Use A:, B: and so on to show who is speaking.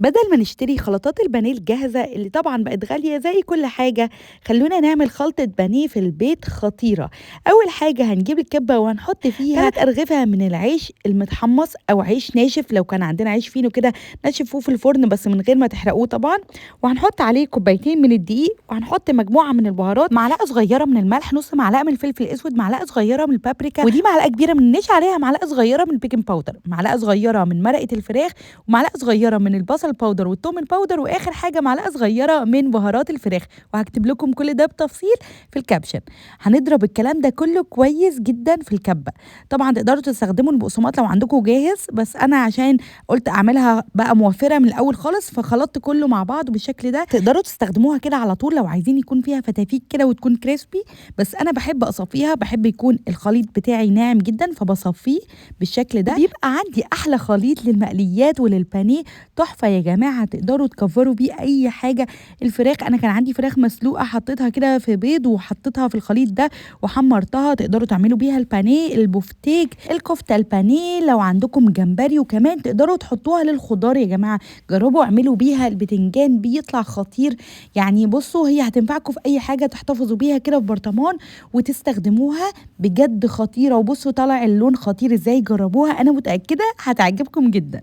A: بدل ما نشتري خلطات البانيه الجاهزة اللي طبعا بقت غالية زي كل حاجة، خلونا نعمل خلطة بانيه في البيت خطيرة. أول حاجة هنجيب الكبة وهنحط فيها 3 أرغفة من العيش المتحمص أو عيش ناشف، لو كان عندنا عيش فينو كده نشفوه في الفرن بس من غير ما تحرقوه طبعا. وهنحط عليه كوبايتين من الدقيق، وهنحط مجموعة من البهارات، معلقة صغيرة من الملح، نص معلقة من الفلفل الأسود، معلقة صغيرة من البابريكا، ودي معلقة كبيرة من النشا، عليها معلقة صغيرة من البيكنج باودر، معلقة صغيرة من مرقة الفراخ، ومعلقة صغيرة من البصل باودر والثوم الباودر، واخر حاجه معلقه صغيره من بهارات الفراخ. وهكتب لكم كل ده بتفصيل في الكابشن. هنضرب الكلام ده كله كويس جدا في الكبه. طبعا تقدروا تستخدموا البقسماط لو عندكم جاهز، بس انا عشان قلت اعملها بقى موفره من الاول خالص فخلطت كله مع بعض بالشكل ده. تقدروا تستخدموها كده على طول لو عايزين يكون فيها فتافيت كده وتكون كريسبي، بس انا بحب اصفيها، بحب يكون الخليط بتاعي ناعم جدا فبصفيه بالشكل ده. بيبقى عندي احلى خليط للمقليات وللبانيه، تحفة يا جماعة. تقدروا تكفروا بيه أي حاجة. الفراخ أنا كان عندي فراخ مسلوقة حطيتها كده في بيض وحطيتها في الخليط ده وحمرتها، تقدروا تعملوا بيها البانيه، البفتيك، الكفتة البانيه، لو عندكم جمبري. وكمان تقدروا تحطوها للخضار يا جماعة، جربوا اعملوا بيها البتنجان بيطلع خطير. يعني بصوا هي هتنفعكم في أي حاجة، تحتفظوا بيها كده في برطمان وتستخدموها، بجد خطيرة. وبصوا طالع اللون خطير ازاي، جربوها أنا متأكدة هتعجبكم جدا.